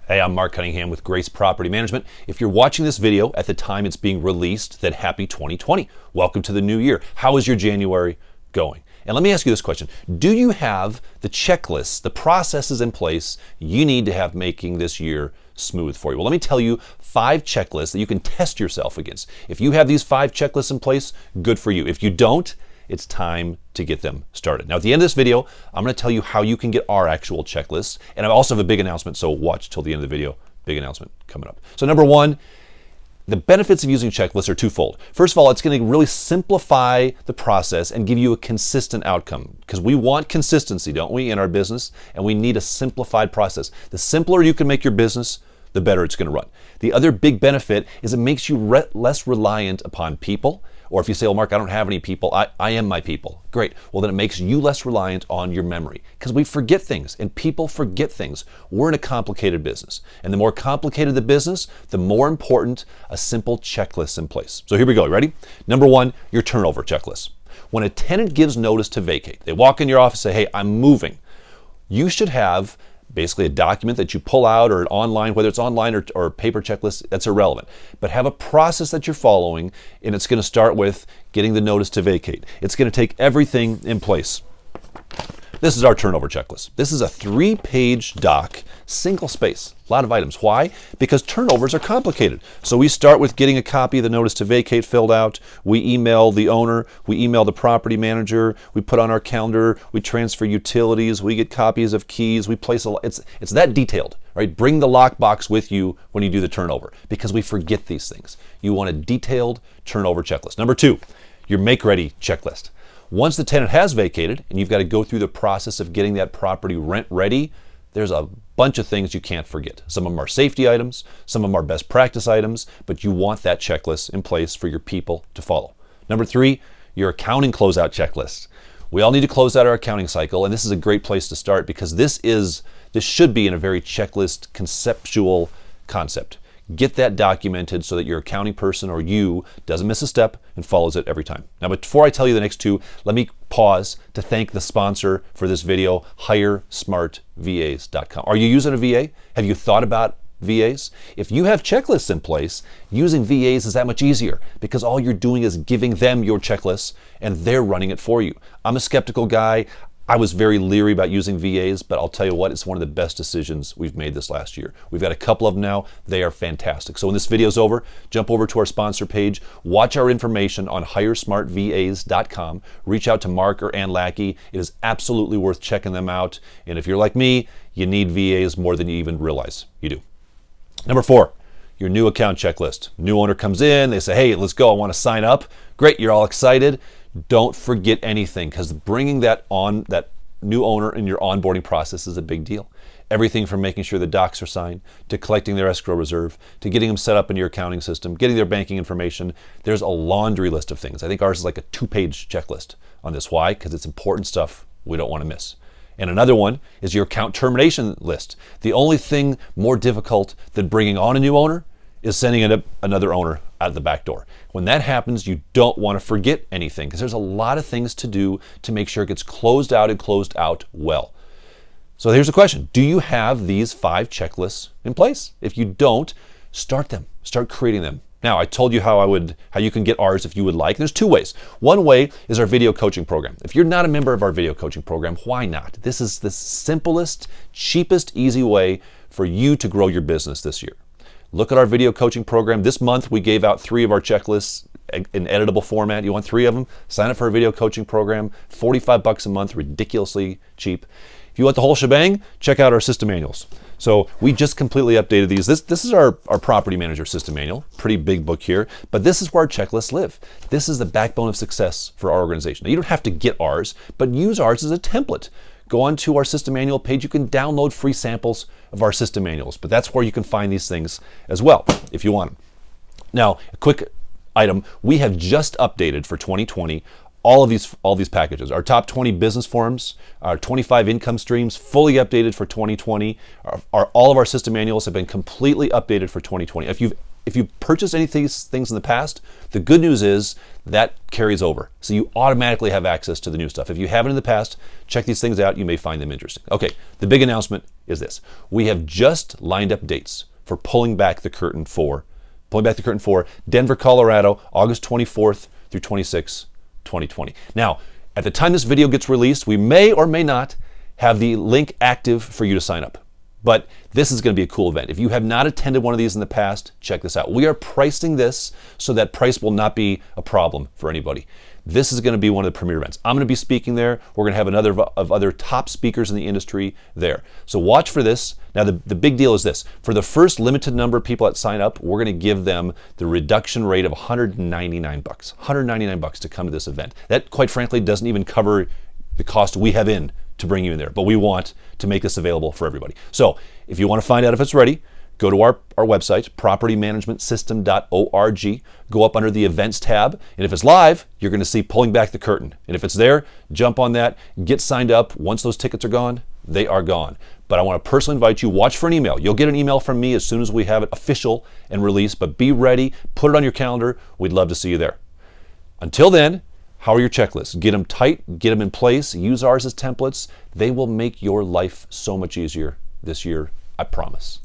Hey, I'm Marc Cunningham with Grace Property Management. If you're watching this video at the time it's being released, then happy 2020. Welcome to the new year. How is your January going? And let me ask you this question. Do you have the checklists, the processes in place you need to have making this year smooth for you? Well, let me tell you 5 checklists that you can test yourself against. If you have these 5 checklists in place, good for you. If you don't, it's time to get them started. Now, at the end of this video, I'm going to tell you how you can get our actual checklists. And I also have a big announcement, so watch till the end of the video. Big announcement coming up. So number 1, the benefits of using checklists are twofold. First of all, it's going to really simplify the process and give you a consistent outcome, because we want consistency, don't we, in our business, and we need a simplified process. The simpler you can make your business, the better it's going to run. The other big benefit is it makes you less reliant upon people. Or if you say, well, Mark, I don't have any people, I am my people. Great. Well, then it makes you less reliant on your memory, because we forget things and people forget things. We're in a complicated business. And the more complicated the business, the more important a simple checklist in place. So here we go. Ready? Number 1, your turnover checklist. When a tenant gives notice to vacate, they walk in your office and say, hey, I'm moving. You should have basically a document that you pull out, or online, whether it's online or paper checklist, that's irrelevant. But have a process that you're following, and it's going to start with getting the notice to vacate. It's going to take everything in place. This is our turnover checklist. This is a 3-page doc, single space, a lot of items. Why? Because turnovers are complicated. So we start with getting a copy of the notice to vacate filled out. We email the owner. We email the property manager. We put on our calendar. We transfer utilities. We get copies of keys. We place it's that detailed, right? Bring the lockbox with you when you do the turnover, because we forget these things. You want a detailed turnover checklist. Number 2, your make-ready checklist. Once the tenant has vacated and you've got to go through the process of getting that property rent ready, there's a bunch of things you can't forget. Some of them are safety items, some of them are best practice items, but you want that checklist in place for your people to follow. Number 3, your accounting closeout checklist. We all need to close out our accounting cycle, and this is a great place to start, because this should be in a very checklist conceptual concept. Get that documented so that your accounting person or you doesn't miss a step and follows it every time. Now, before I tell you the next 2, let me pause to thank the sponsor for this video, HireSmartVAs.com. Are you using a VA? Have you thought about VAs? If you have checklists in place, using VAs is that much easier, because all you're doing is giving them your checklists and they're running it for you. I'm a skeptical guy. I was very leery about using VAs, but I'll tell you what, it's one of the best decisions we've made this last year. We've got a couple of them now. They are fantastic. So when this video's over, jump over to our sponsor page, watch our information on HireSmartVAs.com, reach out to Mark or Ann Lackey. It is absolutely worth checking them out. And if you're like me, you need VAs more than you even realize you do. Number 4, your new account checklist. New owner comes in, they say, hey, let's go, I want to sign up. Great, you're all excited. Don't forget anything, because bringing that new owner in your onboarding process is a big deal. Everything from making sure the docs are signed, to collecting their escrow reserve, to getting them set up in your accounting system, getting their banking information. There's a laundry list of things. I think ours is like a 2-page checklist on this. Why? Because it's important stuff we don't want to miss. And another one is your account termination list. The only thing more difficult than bringing on a new owner is sending another owner out the back door. When that happens, you don't want to forget anything, because there's a lot of things to do to make sure it gets closed out and closed out well. So here's the question. Do you have these 5 checklists in place? If you don't, start them. Start creating them. Now, I told you how you can get ours if you would like. There's 2 ways. One way is our video coaching program. If you're not a member of our video coaching program, why not? This is the simplest, cheapest, easy way for you to grow your business this year. Look at our video coaching program. This month, we gave out 3 of our checklists in editable format. You want 3 of them? Sign up for our video coaching program. $45 a month, ridiculously cheap. If you want the whole shebang, check out our system manuals. So we just completely updated these. This is our property manager system manual. Pretty big book here, but this is where our checklists live. This is the backbone of success for our organization. Now, you don't have to get ours, but use ours as a template. Go onto our system manual page. You can download free samples of our system manuals, but that's where you can find these things as well if you want them. Now, a quick item, we have just updated for 2020 all these packages. Our top 20 business forums, our 25 income streams, fully updated for 2020. All of our system manuals have been completely updated for 2020. If you've if you purchased any of these things in the past, the good news is that carries over. So you automatically have access to the new stuff. If you haven't in the past, check these things out. You may find them interesting. Okay, the big announcement is this. We have just lined up dates for Pulling Back the Curtain 4. Denver, Colorado, August 24th through 26th, 2020. Now, at the time this video gets released, we may or may not have the link active for you to sign up. But this is going to be a cool event. If you have not attended one of these in the past, check this out. We are pricing this so that price will not be a problem for anybody. This is going to be one of the premier events. I'm going to be speaking there. We're going to have another of other top speakers in the industry there. So watch for this. Now, the big deal is this. For the first limited number of people that sign up, we're going to give them the reduction rate of $199. $199 to come to this event. That, quite frankly, doesn't even cover the cost we have in to bring you in there, but we want to make this available for everybody. So if you want to find out if it's ready, go to our website, propertymanagementsystem.org, go up under the events tab, and if it's live, you're going to see Pulling Back the Curtain. And if it's there, jump on that, get signed up. Once those tickets are gone, they are gone. But I want to personally invite you, watch for an email. You'll get an email from me as soon as we have it official and released, but be ready, put it on your calendar. We'd love to see you there. Until then, how are your checklists? Get them tight, get them in place, use ours as templates. They will make your life so much easier this year, I promise.